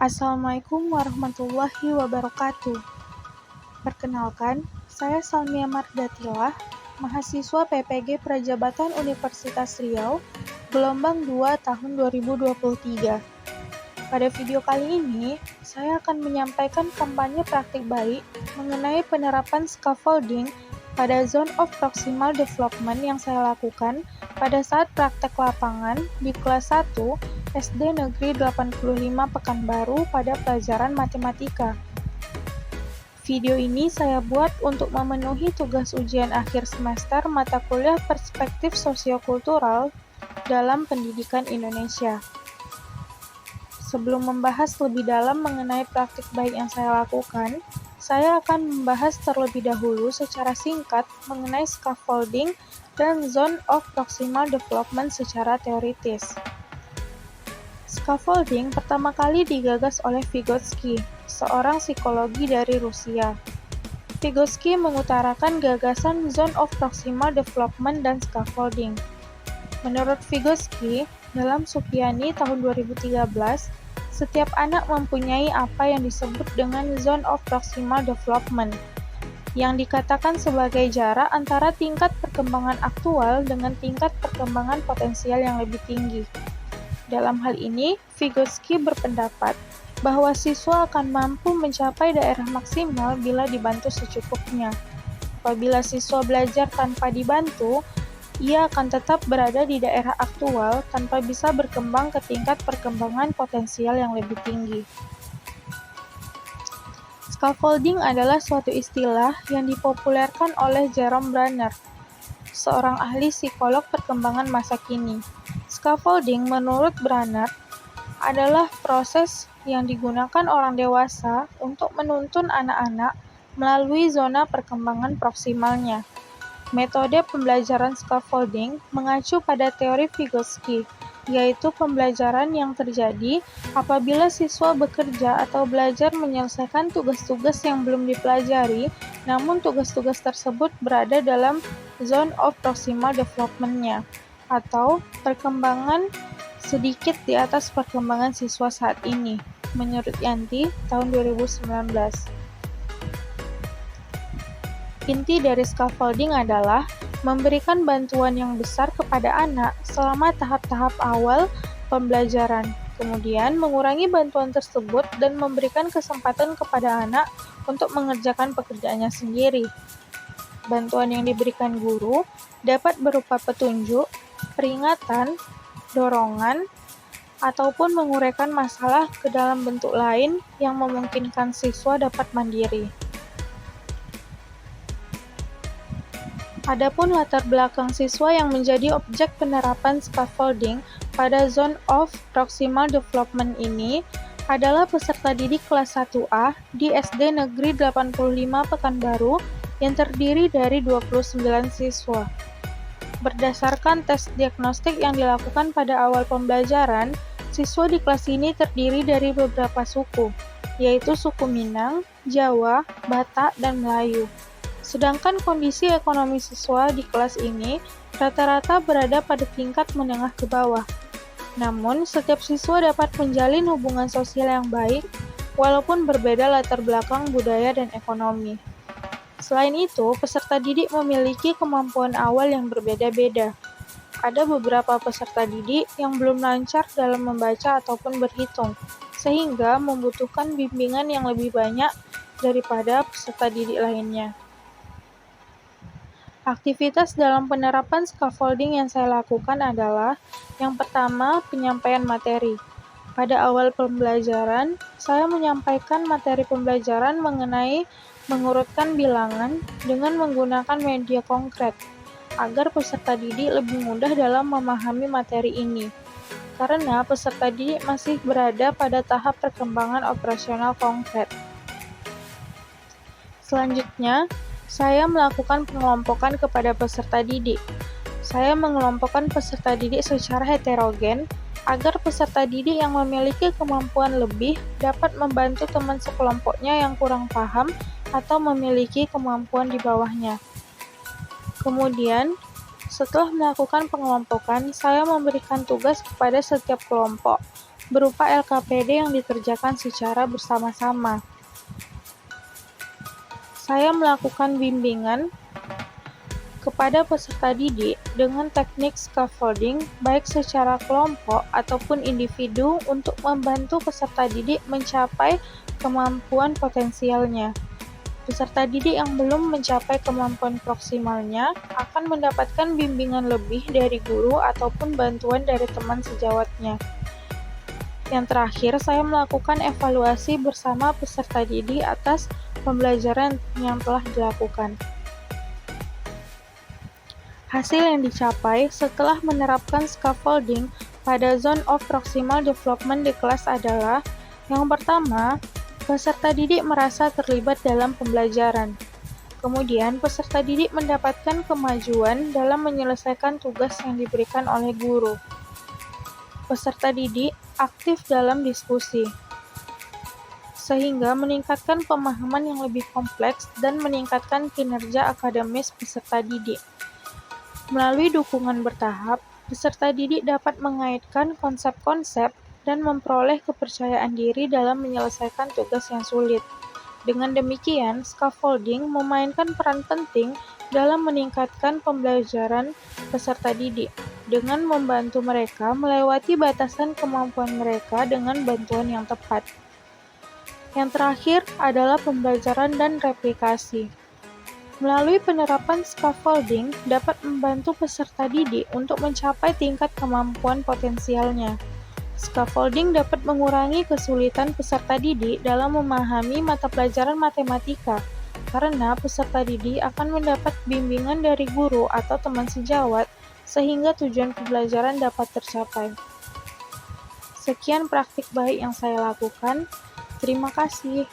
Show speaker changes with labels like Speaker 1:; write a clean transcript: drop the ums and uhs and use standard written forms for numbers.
Speaker 1: Assalamualaikum warahmatullahi wabarakatuh. Perkenalkan, saya Salmia Mardatilah, mahasiswa PPG Prajabatan Universitas Riau, gelombang 2 tahun 2023. Pada video kali ini, saya akan menyampaikan kampanye praktik baik mengenai penerapan scaffolding pada Zone of Proximal Development yang saya lakukan pada saat praktek lapangan di kelas 1 SD Negeri 85 Pekanbaru pada pelajaran matematika. Video ini saya buat untuk memenuhi tugas ujian akhir semester mata kuliah Perspektif Sosiokultural dalam Pendidikan Indonesia. Sebelum membahas lebih dalam mengenai praktik baik yang saya lakukan, saya akan membahas terlebih dahulu secara singkat mengenai scaffolding dan Zone of Proximal Development secara teoritis. Scaffolding pertama kali digagas oleh Vygotsky, seorang psikologi dari Rusia. Vygotsky mengutarakan gagasan Zone of Proximal Development dan Scaffolding. Menurut Vygotsky, dalam Supiani tahun 2013, setiap anak mempunyai apa yang disebut dengan Zone of Proximal Development, yang dikatakan sebagai jarak antara tingkat perkembangan aktual dengan tingkat perkembangan potensial yang lebih tinggi. Dalam hal ini, Vygotsky berpendapat bahwa siswa akan mampu mencapai daerah maksimal bila dibantu secukupnya. Apabila siswa belajar tanpa dibantu, ia akan tetap berada di daerah aktual tanpa bisa berkembang ke tingkat perkembangan potensial yang lebih tinggi. Scaffolding adalah suatu istilah yang dipopulerkan oleh Jerome Bruner, seorang ahli psikolog perkembangan masa kini. Scaffolding menurut Bruner adalah proses yang digunakan orang dewasa untuk menuntun anak-anak melalui zona perkembangan proksimalnya. Metode pembelajaran scaffolding mengacu pada teori Vygotsky, yaitu pembelajaran yang terjadi apabila siswa bekerja atau belajar menyelesaikan tugas-tugas yang belum dipelajari, namun tugas-tugas tersebut berada dalam zone of proximal development-nya, atau perkembangan sedikit di atas perkembangan siswa saat ini, menurut Yanti, tahun 2019. Inti dari scaffolding adalah memberikan bantuan yang besar kepada anak selama tahap-tahap awal pembelajaran, kemudian mengurangi bantuan tersebut dan memberikan kesempatan kepada anak untuk mengerjakan pekerjaannya sendiri. Bantuan yang diberikan guru dapat berupa petunjuk, peringatan, dorongan, ataupun menguraikan masalah ke dalam bentuk lain yang memungkinkan siswa dapat mandiri. Adapun latar belakang siswa yang menjadi objek penerapan scaffolding pada Zone of Proximal Development ini adalah peserta didik kelas 1A di SD Negeri 85 Pekanbaru yang terdiri dari 29 siswa. Berdasarkan tes diagnostik yang dilakukan pada awal pembelajaran, siswa di kelas ini terdiri dari beberapa suku, yaitu suku Minang, Jawa, Batak, dan Melayu. Sedangkan kondisi ekonomi siswa di kelas ini rata-rata berada pada tingkat menengah ke bawah. Namun, setiap siswa dapat menjalin hubungan sosial yang baik, walaupun berbeda latar belakang budaya dan ekonomi. Selain itu, peserta didik memiliki kemampuan awal yang berbeda-beda. Ada beberapa peserta didik yang belum lancar dalam membaca ataupun berhitung, sehingga membutuhkan bimbingan yang lebih banyak daripada peserta didik lainnya. Aktivitas dalam penerapan scaffolding yang saya lakukan adalah yang pertama, penyampaian materi. Pada awal pembelajaran, saya menyampaikan materi pembelajaran mengenai mengurutkan bilangan dengan menggunakan media konkret, agar peserta didik lebih mudah dalam memahami materi ini, karena peserta didik masih berada pada tahap perkembangan operasional konkret. Selanjutnya, saya melakukan pengelompokan kepada peserta didik. Saya mengelompokkan peserta didik secara heterogen agar peserta didik yang memiliki kemampuan lebih dapat membantu teman sekelompoknya yang kurang paham atau memiliki kemampuan di bawahnya. Kemudian, setelah melakukan pengelompokan, saya memberikan tugas kepada setiap kelompok, berupa LKPD yang dikerjakan secara bersama-sama. Saya melakukan bimbingan kepada peserta didik dengan teknik scaffolding baik secara kelompok ataupun individu untuk membantu peserta didik mencapai kemampuan potensialnya. Peserta didik yang belum mencapai kemampuan proksimalnya akan mendapatkan bimbingan lebih dari guru ataupun bantuan dari teman sejawatnya. Yang terakhir, saya melakukan evaluasi bersama peserta didik atas pembelajaran yang telah dilakukan. Hasil yang dicapai setelah menerapkan scaffolding pada Zone of Proximal Development di kelas adalah: yang pertama, peserta didik merasa terlibat dalam pembelajaran. Kemudian, peserta didik mendapatkan kemajuan dalam menyelesaikan tugas yang diberikan oleh guru. Peserta didik aktif dalam diskusi, sehingga meningkatkan pemahaman yang lebih kompleks dan meningkatkan kinerja akademis peserta didik. Melalui dukungan bertahap, peserta didik dapat mengaitkan konsep-konsep dan memperoleh kepercayaan diri dalam menyelesaikan tugas yang sulit. Dengan demikian, scaffolding memainkan peran penting dalam meningkatkan pembelajaran peserta didik, dengan membantu mereka melewati batasan kemampuan mereka dengan bantuan yang tepat. Yang terakhir adalah pembelajaran dan replikasi. Melalui penerapan scaffolding dapat membantu peserta didik untuk mencapai tingkat kemampuan potensialnya. Scaffolding dapat mengurangi kesulitan peserta didik dalam memahami mata pelajaran matematika, karena peserta didik akan mendapat bimbingan dari guru atau teman sejawat sehingga tujuan pembelajaran dapat tercapai. Sekian praktik baik yang saya lakukan. Terima kasih.